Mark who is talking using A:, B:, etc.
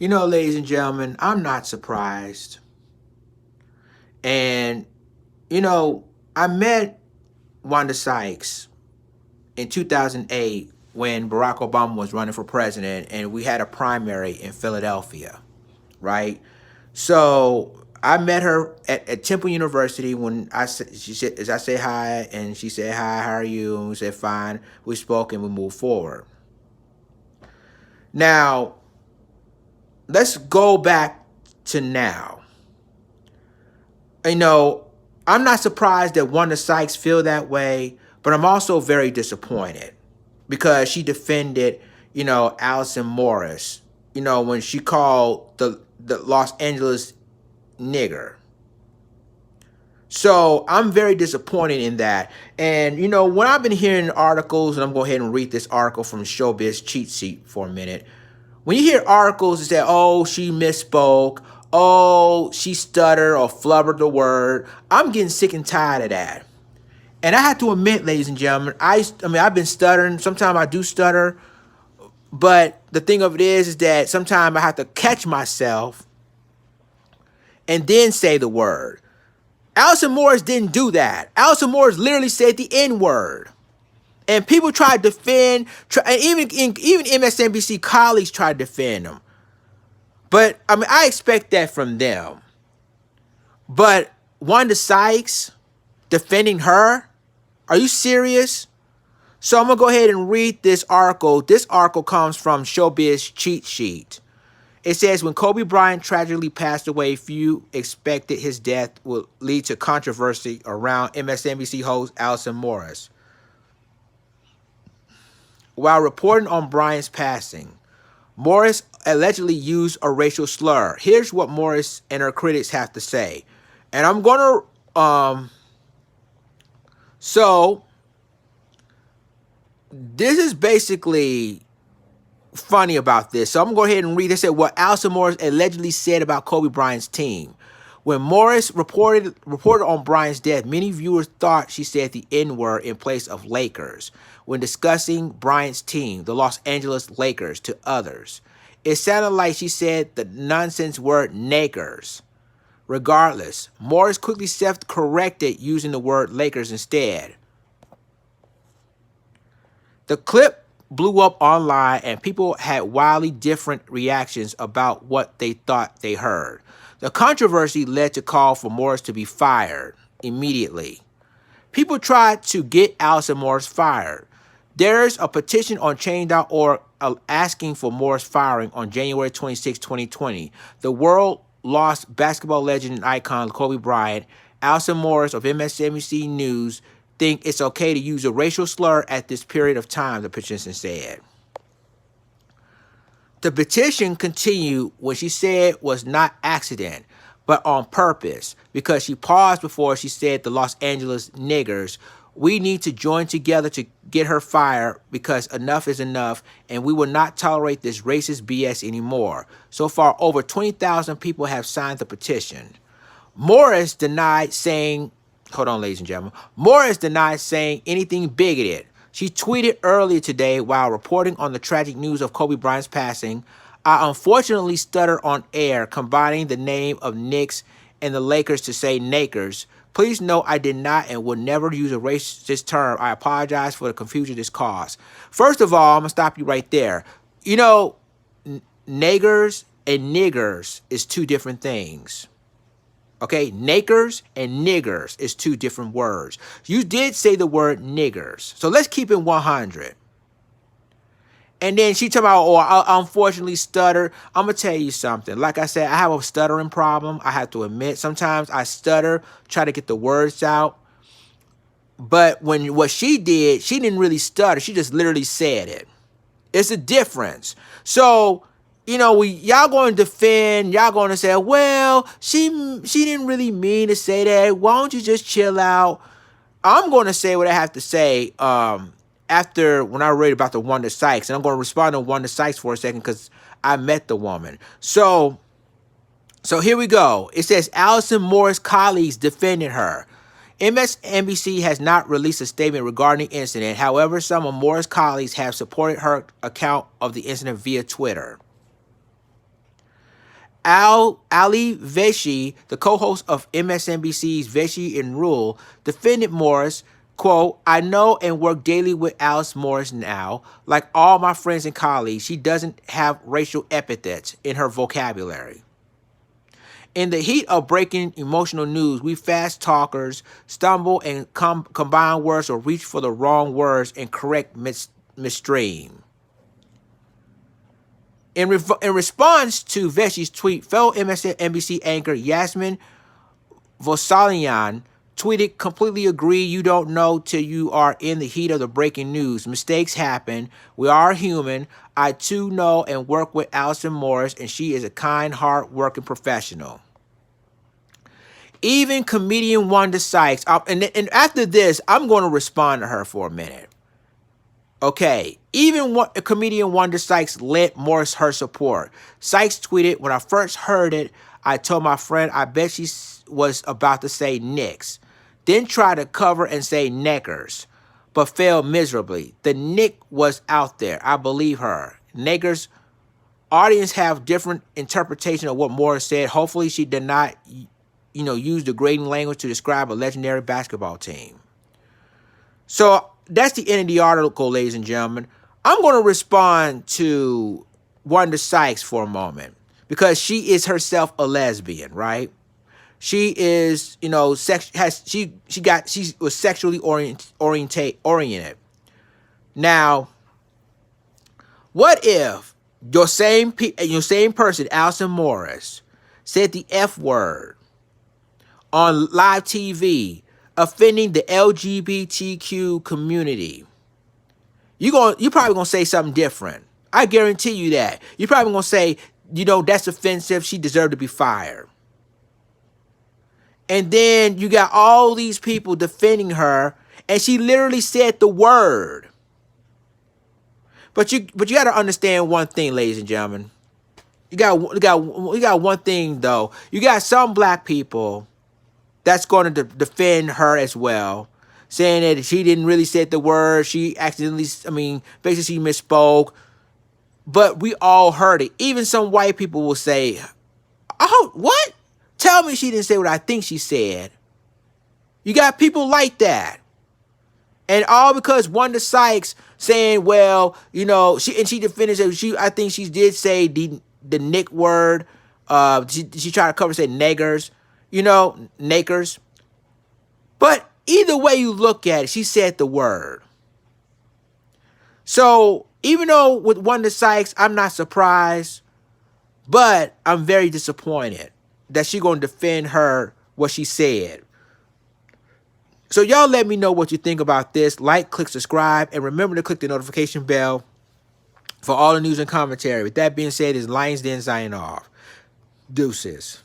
A: Ladies and gentlemen, I'm not surprised. And, you know, I met Wanda Sykes in 2008 when Barack Obama was running for president and we had a primary in Philadelphia, right? So I met her at Temple University when she said, as I say hi, and she said, hi, how are you? And we said, fine. We spoke and we moved forward. Now, let's go back to now. you know, I'm not surprised that Wanda Sykes feel that way, but I'm also very disappointed because she defended, Alison Morris, when she called the Los Angeles nigger. So I'm very disappointed in that. And when I've been hearing articles, and I'm going to go ahead and read this article from Showbiz Cheat Sheet for a minute. When you hear articles that say, oh, she misspoke, oh, she stuttered or flubbered the word, I'm getting sick and tired of that. And I have to admit, ladies and gentlemen, I've been stuttering. Sometimes I do stutter. But the thing of it is that sometimes I have to catch myself and then say the word. Alison Morris didn't do that. Alison Morris literally said the N-word. And people tried to defend, and even MSNBC colleagues tried to defend him. But, I expect that from them. But Wanda Sykes defending her? Are you serious? So I'm going to go ahead and read this article. This article comes from Showbiz Cheat Sheet. It says, when Kobe Bryant tragically passed away, few expected his death would lead to controversy around MSNBC host Alison Morris. While reporting on Bryant's passing, Morris allegedly used a racial slur. Here's what Morris and her critics have to say. And I'm going to... So, this is basically funny about this. So I'm going to go ahead and read this. What Alison Morris allegedly said about Kobe Bryant's team. When Morris reported on Bryant's death, many viewers thought she said the N-word in place of Lakers when discussing Bryant's team, the Los Angeles Lakers, to others. It sounded like she said the nonsense word Nakers. Regardless, Morris quickly self-corrected using the word Lakers instead. The clip blew up online and people had wildly different reactions about what they thought they heard. The controversy led to call for Morris to be fired immediately. People tried to get Alison Morris fired. There's a petition on Change.org asking for Morris firing on January 26, 2020. The world lost basketball legend and icon Kobe Bryant. Alison Morris of MSNBC News think it's okay to use a racial slur at this period of time, the petition said. The petition continued when she said it was not accident, but on purpose, because she paused before she said the Los Angeles niggers. We need to join together to get her fired because enough is enough, and we will not tolerate this racist BS anymore. So far, over 20,000 people have signed the petition. Morris denied saying, hold on, ladies and gentlemen. Morris denied saying anything bigoted. She tweeted earlier today while reporting on the tragic news of Kobe Bryant's passing, I unfortunately stuttered on air, combining the name of Knicks and the Lakers to say Nakers. Please note I did not and will never use a racist term. I apologize for the confusion this caused. First of all, I'm going to stop you right there. Nagers and niggers is two different things. Okay, nakers and niggers is two different words. You did say the word niggers. So let's keep it 100. And then she talking about, I unfortunately stutter. I'm going to tell you something. Like I said, I have a stuttering problem. I have to admit, sometimes I stutter, try to get the words out. But what she did, she didn't really stutter. She just literally said it. It's a difference. So, y'all going to defend, y'all going to say, well, she didn't really mean to say that. Why don't you just chill out? I'm going to say what I have to say after when I read about the Wanda Sykes. And I'm going to respond to Wanda Sykes for a second because I met the woman. So here we go. It says Alison Morris colleagues defended her. MSNBC has not released a statement regarding the incident. However, some of Morris' colleagues have supported her account of the incident via Twitter. Ali Veshi, the co-host of MSNBC's Veshi and Rule, defended Morris, quote, "I know and work daily with Alison Morris now. Like all my friends and colleagues, she doesn't have racial epithets in her vocabulary. In the heat of breaking emotional news, we fast talkers stumble and combine words or reach for the wrong words and correct midstream." In response to Veshi's tweet, fellow MSNBC anchor Yasmin Vosalyan tweeted, "Completely agree. You don't know till you are in the heat of the breaking news. Mistakes happen. We are human. I too know and work with Alison Morris, and she is a kind, hard-working professional." Even comedian Wanda Sykes, and after this, I'm going to respond to her for a minute. Okay, even comedian Wanda Sykes lent Morris her support. Sykes tweeted, "When I first heard it, I told my friend I bet she was about to say nicks. Then tried to cover and say neckers, but failed miserably. The nick was out there. I believe her. Neckers." Audience have different interpretation of what Morris said. Hopefully she did not, use degrading language to describe a legendary basketball team. So that's the end of the article, ladies and gentlemen. I'm going to respond to Wanda Sykes for a moment because she is herself a lesbian, right? She is, she was sexually oriented. Now, what if your same person, Alison Morris, said the F word on live TV, offending the LGBTQ community? You're probably gonna say something different. I guarantee you that. You're probably gonna say, that's offensive. She deserved to be fired. And then you got all these people defending her, and she literally said the word. But you got to understand one thing, ladies and gentlemen. You got one thing though. You got some black people that's going to defend her as well, saying that she didn't really say the word. She accidentally, basically she misspoke. But we all heard it. Even some white people will say, "Oh, what? Tell me she didn't say what I think she said." You got people like that. And all because Wanda Sykes saying, well, she defended it. I think she did say the nick word. She tried to cover, say neggers, nakers. But either way you look at it, she said the word. So even though with Wanda Sykes, I'm not surprised, but I'm very disappointed that she's going to defend what she said. So y'all let me know what you think about this. Like, click, subscribe, and remember to click the notification bell for all the news and commentary. With that being said, it's Lions Den signing off. Deuces.